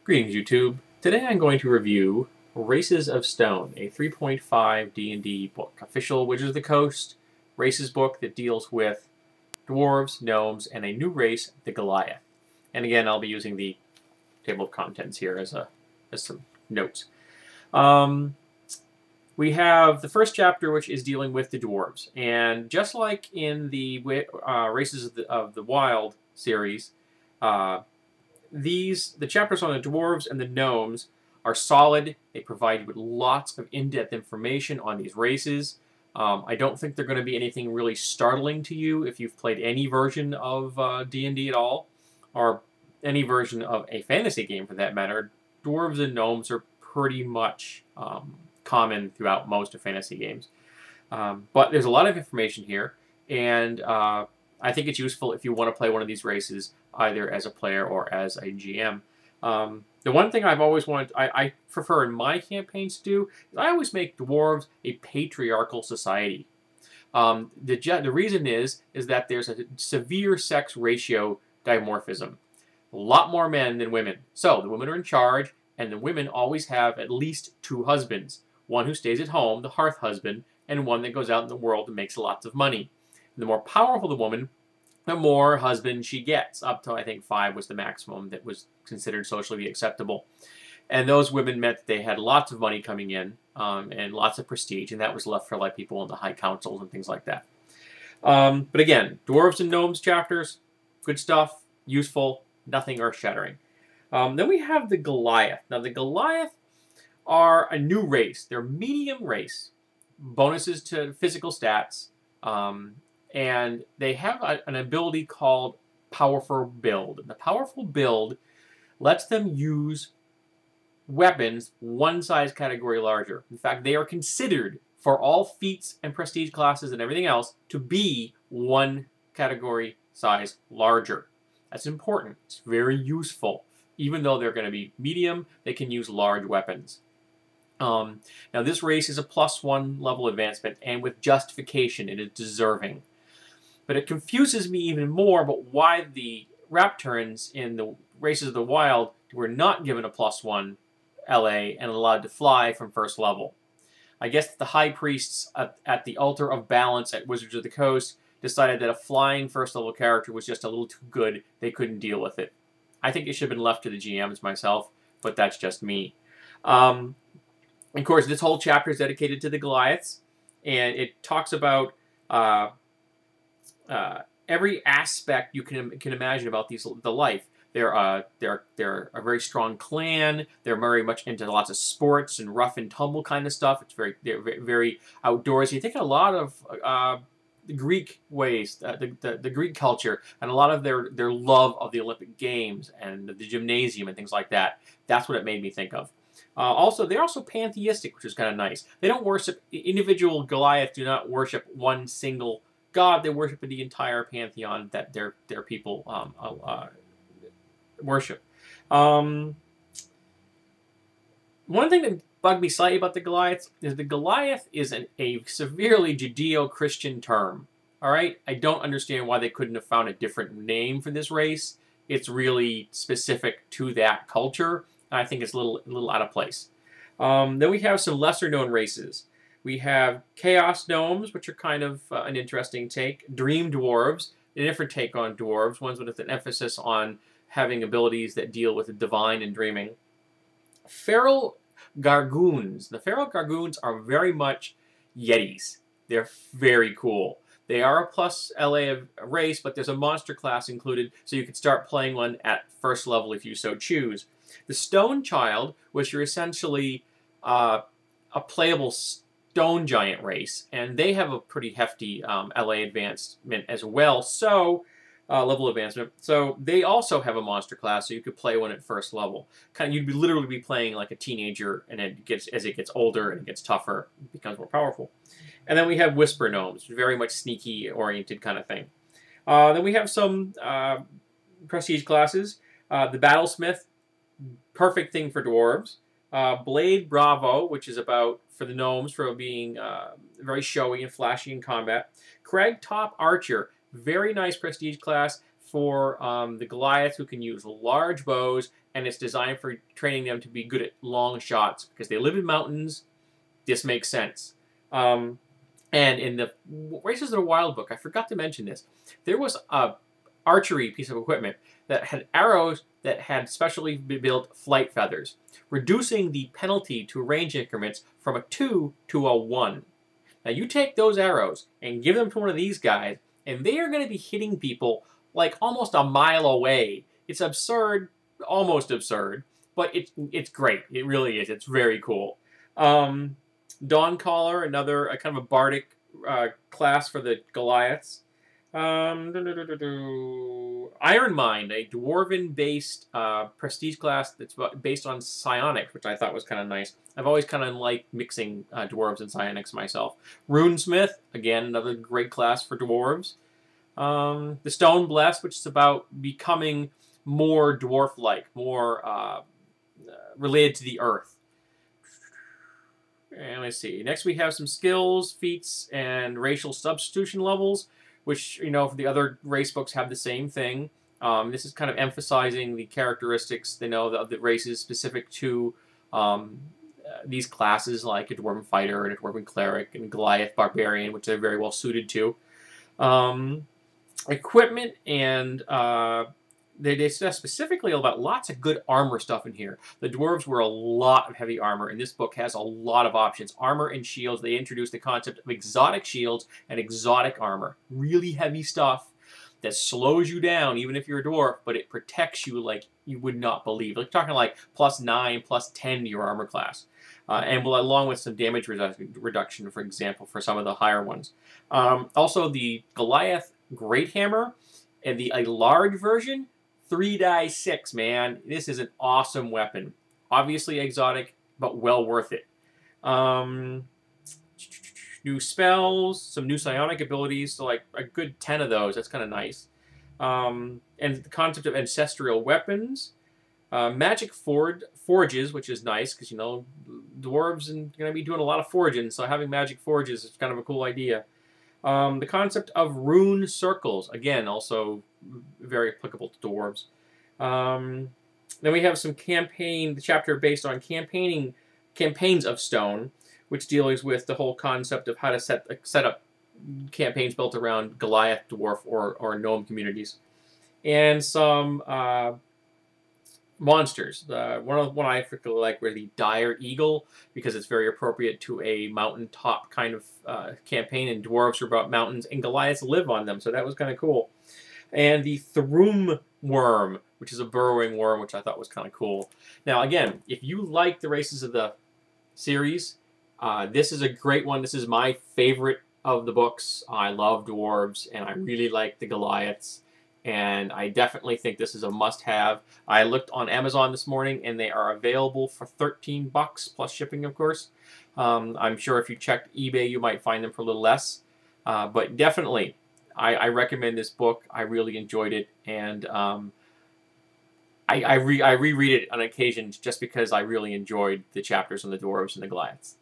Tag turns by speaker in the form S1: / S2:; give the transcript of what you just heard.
S1: Greetings, YouTube. Today I'm going to review Races of Stone, a 3.5 D&D book, official Wizards of the Coast races book that deals with dwarves, gnomes, and a new race, the Goliath. And again, I'll be using the table of contents here as some notes. We have the first chapter, which is dealing with the dwarves, and just like in the Races of the Wild series, the chapters on the dwarves and the gnomes are solid. They provide you with lots of in-depth information on these races. I don't think they're going to be anything really startling to you if you've played any version of D&D at all, or any version of a fantasy game for that matter. Dwarves and gnomes are pretty much common throughout most of fantasy games. But there's a lot of information here, and I think it's useful if you want to play one of these races, either as a player or as a GM. The one thing I've always wanted, I prefer in my campaigns to do, is I always make dwarves a patriarchal society. The reason is that there's a severe sex ratio dimorphism. A lot more men than women. So the women are in charge, and the women always have at least two husbands. One who stays at home, the hearth husband, and one that goes out in the world and makes lots of money. The more powerful the woman, the more husbands she gets. Up to, I think, 5 was the maximum that was considered socially acceptable. And those women meant that they had lots of money coming in and lots of prestige, and that was left for like people in the high councils and things like that. But again, dwarves and gnomes chapters, good stuff, useful, nothing earth-shattering. Then we have the Goliath. Now, the Goliath are a new race. They're a medium race. Bonuses to physical stats. And they have an ability called Powerful Build. The Powerful Build lets them use weapons one size category larger. In fact, they are considered, for all feats and prestige classes and everything else, to be one category size larger. That's important. It's very useful. Even though they're going to be medium, they can use large weapons. Now, this race is a +1 level advancement, and with justification, it is deserving. But it confuses me even more about why the Raptorans in the Races of the Wild were not given a +1 LA and allowed to fly from first level. I guess the High Priests at the Altar of Balance at Wizards of the Coast decided that a flying first level character was just a little too good. They couldn't deal with it. I think it should have been left to the GMs myself, but that's just me. Of course, this whole chapter is dedicated to the Goliaths, and it talks about every aspect you can imagine about the life. They're a very strong clan. They're very much into lots of sports and rough and tumble kind of stuff. They're very outdoorsy. You think a lot of the Greek ways, the Greek culture, and a lot of their love of the Olympic Games and the gymnasium and things like that. That's what it made me think of. Also, they're also pantheistic, which is kind of nice. They don't worship individual Goliath. Do not worship one single god. They worship the entire pantheon that their people worship. One thing that bugged me slightly about the Goliaths is the Goliath is a severely Judeo-Christian term. All right, I don't understand why they couldn't have found a different name for this race. It's really specific to that culture. I think it's a little out of place. Then we have some lesser-known races. We have Chaos Gnomes, which are kind of an interesting take. Dream Dwarves, a different take on dwarves, ones with an emphasis on having abilities that deal with the divine and dreaming. Feral Gargoons. The Feral Gargoons are very much Yetis. They're very cool. They are a plus LA race, but there's a monster class included, so you could start playing one at first level if you so choose. The Stone Child, which are essentially a playable stone giant race, and they have a pretty hefty LA advancement as well, so level advancement. So they also have a monster class, so you could play one at first level. You'd literally be playing like a teenager, and as it gets older and it gets tougher, it becomes more powerful. And then we have Whisper Gnomes, very much sneaky-oriented kind of thing. Then we have some prestige classes. The Battlesmith, perfect thing for dwarves. Blade Bravo, which is for the gnomes, for being very showy and flashy in combat. Cragtop Archer, very nice prestige class for the Goliath, who can use large bows and it's designed for training them to be good at long shots because they live in mountains. This makes sense. And in the Races of the Wild book, I forgot to mention this. There was a archery piece of equipment that had arrows that had specially built flight feathers, reducing the penalty to range increments from a 2 to a 1. Now you take those arrows and give them to one of these guys, and they are going to be hitting people like almost a mile away. It's absurd, almost absurd, but it's great. It really is. It's very cool. Dawncaller, another kind of a bardic class for the Goliaths. Ironmind, a dwarven-based prestige class that's based on psionics, which I thought was kind of nice. I've always kind of liked mixing dwarves and psionics myself. Runesmith, again, another great class for dwarves. The Stone Blessed, which is about becoming more dwarf-like, more related to the earth. And let's see. Next we have some skills, feats, and racial substitution levels, which, you know, for the other race books have the same thing. This is kind of emphasizing the characteristics, they know, of the races specific to these classes, like a Dwarven Fighter and a Dwarven Cleric and Goliath Barbarian, which they're very well suited to. Equipment, and they discuss specifically about lots of good armor stuff in here. The dwarves wear a lot of heavy armor, and this book has a lot of options. Armor and shields, they introduce the concept of exotic shields and exotic armor. Really heavy stuff that slows you down, even if you're a dwarf, but it protects you like you would not believe. Like talking like +9, +10 to your armor class. And along with some damage reduction, for example, for some of the higher ones. Also, the Goliath Great Hammer and a large version, 3-6, man. This is an awesome weapon. Obviously exotic, but well worth it. New spells, some new psionic abilities, so like a good 10 of those. That's kind of nice. And the concept of ancestral weapons. Magic forges, which is nice, because, you know, dwarves are going to be doing a lot of forging, so having magic forges is kind of a cool idea. The concept of rune circles, again, also very applicable to dwarves. Then we have some the chapter based on campaigns of stone, which deals with the whole concept of how to set up campaigns built around Goliath, dwarf, or gnome communities. And some monsters. One I particularly like were the Dire Eagle, because it's very appropriate to a mountaintop kind of campaign, and dwarves are about mountains, and Goliaths live on them, so that was kind of cool. And the Thrum Worm, which is a burrowing worm, which I thought was kind of cool. Now, again, if you like the Races of the series, this is a great one. This is my favorite of the books. I love dwarves, and I really like the Goliaths. And I definitely think this is a must-have. I looked on Amazon this morning, and they are available for $13 plus shipping, of course. I'm sure if you checked eBay, you might find them for a little less. But definitely, I recommend this book. I really enjoyed it, and I reread it on occasion just because I really enjoyed the chapters on the dwarves and the Goliaths.